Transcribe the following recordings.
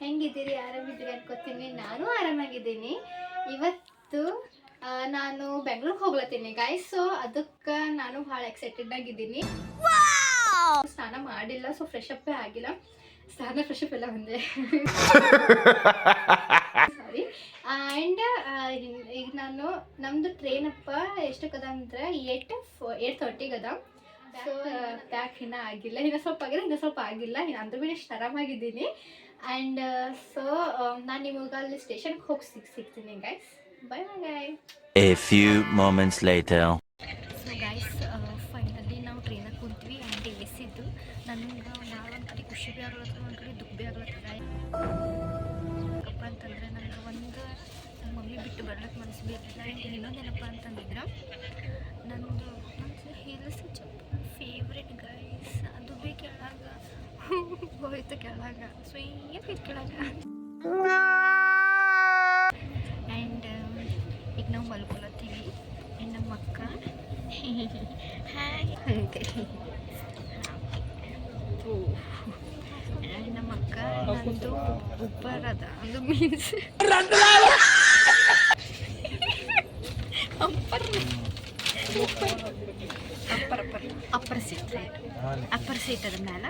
ಹೆಂಗಿದ್ದೀರಿ? ಆರಾಮಿದ್ದೀರಿ ಅನ್ಕೋತೀನಿ. ನಾನು ಆರಾಮಾಗಿದ್ದೀನಿ. ಇವತ್ತು ನಾನು ಬೆಂಗ್ಳೂರಿಗೆ ಹೋಗ್ಲತ್ತೀನಿ ಗೈಸ್. ಸೊ ಅದಕ್ಕೆ ನಾನು ಭಾಳ ಎಕ್ಸೈಟೆಡ್ ಆಗಿದ್ದೀನಿ. ಸ್ನಾನ ಮಾಡಿಲ್ಲ, ಸೊ ಫ್ರೆಶ್ ಅಪ್ ಆಗಿಲ್ಲ. ಸ್ನಾನ ಫ್ರೆಶ್ ಅಪ್ ಎಲ್ಲ ಒಂದೇ ಸಾರಿ. ಆ್ಯಂಡ್ ಈಗ ನಾನು ನಮ್ಮದು ಟ್ರೈನ್ ಅಪ್ಪ ಎಷ್ಟಕ್ಕದ ಅಂದ್ರೆ 8:30 ಅದ. ಸೊ ಪ್ಯಾಕ್ ಇನ್ನೂ ಆಗಿಲ್ಲ, ಇನ್ನೂ ಸ್ವಲ್ಪ ಆಗಿದೆ, ಇನ್ನೂ ಸ್ವಲ್ಪ ಆಗಿಲ್ಲ. ಇನ್ನು ಅಂದ್ರೂ ಭೀ ಎಷ್ಟು ಆರಾಮಾಗಿದ್ದೀನಿ. ಆ್ಯಂಡ್ ಸೊ ನಾನು ನಿಮಗೆ ಅಲ್ಲಿ ಸ್ಟೇಷನ್ಗೆ ಹೋಗಿ ಸಿಗ್ತೀನಿ guys. Bye bye. A few moments later. So guys finally ನಾವು ಟ್ರೈನಾಗ ಕುಂತೀವಿ. ಆ್ಯಂಡ್ ಎಸಿದ್ದು ನನಗೆ ಭಾಳ ಒಂದು ಕಡೆ ಖುಷಿ ಭೀ ಆಗ್ಲತ್ತದ, ಒಂದು ಕಡೆ ದುಃಖ ಭೀ ಆಗ್ಲತ್ತದ. ಯಾಕಪ್ಪ ಅಂತಂದರೆ ನನಗೆ ಒಂದು ನಮ್ಮ ಮಮ್ಮಿ ಬಿಟ್ಟು ಬರ್ಲಿಕ್ಕೆ ಮನಸ್ಸು ಭೀ ಇರಲಿಲ್ಲ. ಆ್ಯಂಡ್ ಇನ್ನೊಂದೇನಪ್ಪ ಅಂತಂದಿದ್ರೆ ನಂದು ಹಿಲ್ಸ್ ಚಪ್ಪಲ್ ಫೇವ್ರೆಟ್ ಗೈಸ್, ಅದು ಭೀ ಕೆಳಗ ಹೋಯ್ತು ಕೆಳಗ. ಸೊ ಏನು ಕೆಳಗ. ಆ್ಯಂಡ್ ಈಗ ನಾವು ಮಲ್ಕೊಳತ್ತೀವಿ. ಆ್ಯಂಡ್ ನಮ್ಮ ಅಕ್ಕ ಹಾಯ್ ಅಂತೇಳಿ ನಮ್ಮ ಅಕ್ಕ ನಂದು ಉಪ್ಪರ್ ಅದ, ಅದು ಮೀನ್ಸ್ ಅಪ್ಪರ್ ಸೀಟ್ ಅದ ಮೇಲೆ.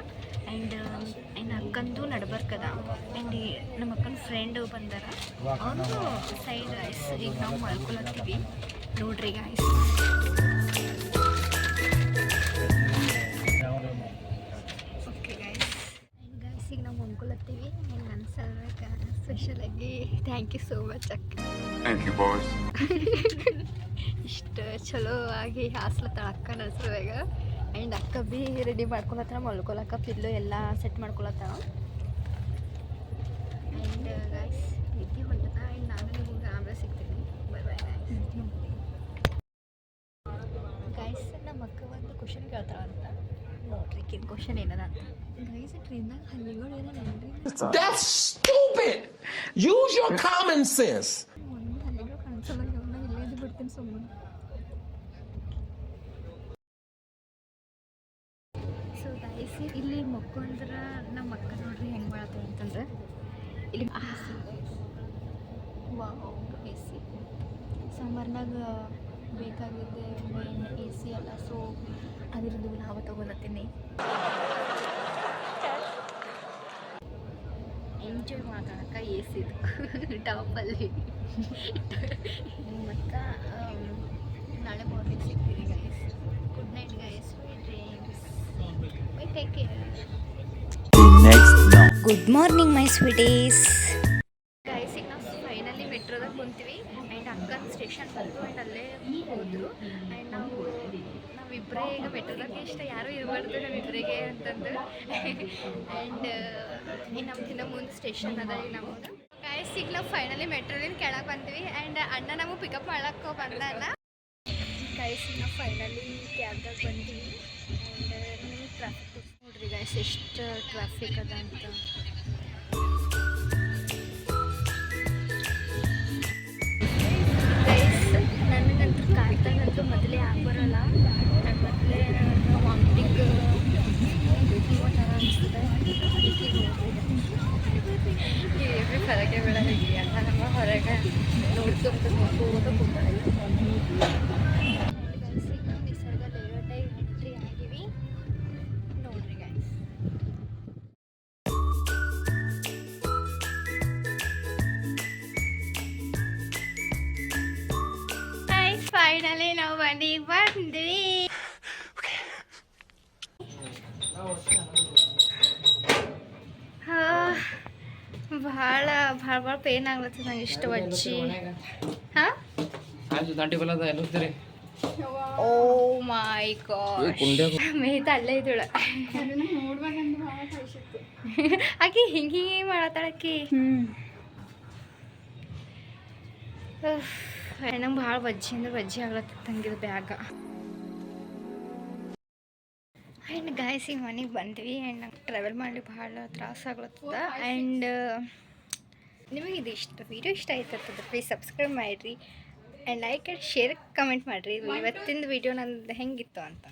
ಆ್ಯಂಡ್ ಅಕ್ಕಂದು ನಡ್ಬರ್ಕದ. ಆ್ಯಂಡ್ ನಮ್ಮ ಅಕ್ಕನ ಫ್ರೆಂಡ್ ಬಂದಾರ, ಅವರು ಸೈಡ್ ಗೈಸ್. ಈಗ ನಾವು ಮಲ್ಕೊಳತ್ತೀವಿ ನೋಡ್ರಿ guys. Okay guys. And guys ಈಗ ನಾವು ಮಲ್ಕೊಳತ್ತೀವಿ. ಆ್ಯಂಡ್ ನನ್ನ ಸಲುವಾಗಿ ಸ್ಪೆಷಲಾಗಿ ಥ್ಯಾಂಕ್ ಯು ಸೋ ಮಚ್ ಅಕ್ಕ. ಇಷ್ಟು ಚಲೋ ಆಗಿ ಹಾಸ್ಲತ್ತಾಳ ಅಕ್ಕ ನನ್ನ ಸಲುವಾಗ. ಆ್ಯಂಡ್ ಅಕ್ಕ ಭೀ ರೆಡಿ ಮಾಡ್ಕೊಳತ್ತಾಳ ಮಲ್ಕೊಳಕ್ಕ, ಪಿಲ್ಲು ಎಲ್ಲ ಸೆಟ್ ಮಾಡ್ಕೊಳತ್ತಾಳ. ಆ್ಯಂಡ್ ಗೈಸ್ ನಿದ್ದೆ ಹೊಂಟದ. ಆ್ಯಂಡ್ ನಾನು ನಿಮ್ಗೆ ಆಮೇಲೆ ಸಿಗ್ತೀನಿ. Bye bye guys. ನಮ್ಮ ಅಕ್ಕ ಒಂದು ಕ್ವಶನ್ ಕೇಳ್ತಾಳ ಅಂತ ನೋಡ್ರಿ. ಕ್ವಶನ್ ಏನದ ಅಂತ guys. ಟ್ರೈನ್ದಾಗ ಹಲ್ಲಿಗಳು ಏನೇನ್ರಿ? That's stupid. Use your common sense. ಒಂದು ಹಲ್ಲಿಗಳು ಕಾಣಿಸಲ್ಲ, ಇಲ್ಲೇ ಬಿಡ್ತೀನಿ ಸುಮ್ಮನೆ. ಸೊ ಗೈಸ್ ಇಲ್ಲಿ ಮಕ್ಕೊಂಡ್ರೆ ನಮ್ಮ ಅಕ್ಕ ನೋಡ್ರಿ ಹೆಂಗೆ ಮಾಡತ್ತೆ ಅಂತಂದ್ರೆ ಇಲ್ಲಿ ಎ ಸಿ ಸಮ್ಮರ್ನಾಗ ಬೇಕಾಗಿದೆ ಮೇನ್ ಎ ಸಿ ಅಲ್ಲ. ಸೊ ಅದ್ರದ್ದು ನಾವು ತೊಗೊಳತ್ತೀನಿ. ಎಂಜಾಯ್ ಮಾತಾಡೋಕೆ ಎ ಸಿದು ಟಾಪಲ್ಲಿ. ಮತ್ತು ನಾಳೆ ಮಾರ್ನಿಂಗ್ ಸಿಗ್ತೀವಿ guys. Good night guys. Take care. Good morning my sweeties. Guys ಈಗ ನಾವು ಫೈನಲಿ ಮೆಟ್ರೋದಾಗ ಕುಂತೀವಿ. ಆ್ಯಂಡ್ ಅಕ್ಕನ ಸ್ಟೇಷನ್ ಬಂತು. ಆ್ಯಂಡ್ ಅಲ್ಲೇ ಹೋದರು. ಆ್ಯಂಡ್ ನಾವಿಬ್ಬರೇ ಈಗ ಮೆಟ್ರೋದಾಗ ಇಷ್ಟ ಯಾರೂ ಇರಬಾರ್ದು ನಮ್ಮಿಬ್ಬರಿಗೆ ಅಂತಂದು. ಆ್ಯಂಡ್ ನಮ್ಗಿಂತ ಮುಂದೆ ಸ್ಟೇಷನ್ ಅದ. ಈಗ ನಮ್ಮದು ಗೈಸ್ ಈಗ ನಾವು ಫೈನಲಿ ಮೆಟ್ರೋದಿಂದ ಕೆಳಗೆ ಬಂದ್ವಿ. ಆ್ಯಂಡ್ ಅಣ್ಣ ನಮಗೆ ಪಿಕಪ್ ಮಾಡಕ್ಕೆ ಬಂದಲ್ಲ ಗೈಸ್. ನಾವು ಫೈನಲಿ ಕ್ಯಾಬ್ದಾಗ ಬಂದ್ವಿ. ಆ್ಯಂಡ್ ನಿಮಗೆ ಟ್ರಾಫಿಕ್ ನೋಡ್ರಿ ಗೈಸ್ ಎಷ್ಟು ಟ್ರಾಫಿಕ್ ಅದ ಅಂತ. ಗೈಸ್ ನನಗಂತೂ ಕಾರ್ತಾಗಂತೂ ಮೊದಲೇ ಆಗ್ಬರಲ್ಲ. ನಾನು ಮೊದಲೇ ವಾಮಿಟಿಂಗ್ ಥರ ಅನಿಸ್ತದೆ. ಎವ್ರಿ ಹೊರಗೆ ಬೀಳಲ್ಲ ಎಲ್ಲ ನಮ್ಮ ಹೊರಗೆ ನೋಡ್ಕೊಂಡು ಕೂತಾಳೆ. ಗೈಸ್ ಈಗ ನಾವು ನಿಸರ್ಗ ಲೇಔಟಾಗಿ ಎಂಟ್ರಿ ಆಗಿವಿ ನೋಡ್ರಿ ಗೈಸ್. ಫೈನಲಿ ನಾವು ಬಂದ್ವಿ. ಭಾಳ ಭಾಳ ಭಾಳ ಪೇನ್ ಆಗ್ಲತ್ತದ ನಂಗೆ ಇಷ್ಟು ವಜ್ಜಿ. ಹಾಂ ಓ ಮೈ ಗಾಡ್. ಮೇಯ್ತ ಅಲ್ಲೇ ಇದ್ದಳ ಆಕಿ ಹಿಂಗೆ ಮಾಡತ್ತಾಳಕಿ. ನಂಗೆ ಭಾಳ ವಜ್ಜಿ ಅಂದ್ರೆ ವಜ್ಜಿ ಆಗ್ಲತ್ತ ತಂಗಿದ ಬ್ಯಾಗ. ಆ್ಯಂಡ್ ಗಾಯ್ಸ್ ಈಗ ಮನೆಗೆ ಬಂದ್ವಿ. ಆ್ಯಂಡ್ ನಂಗೆ ಟ್ರಾವೆಲ್ ಮಾಡಿ ಭಾಳ ತ್ರಾಸ ಆಗ್ಲತ್ತದ. ಆ್ಯಂಡ್ ನಿಮಗೆ ಇದು ವಿಡಿಯೋ ಇಷ್ಟ ಆಯ್ತದ ಪ್ಲೀಸ್ ಸಬ್ಸ್ಕ್ರೈಬ್ ಮಾಡಿರಿ. And like and share comment ಮಾಡಿರಿ ಇವತ್ತಿನ ವಿಡಿಯೋ ನಂದು ಹೆಂಗಿತ್ತು ಅಂತ.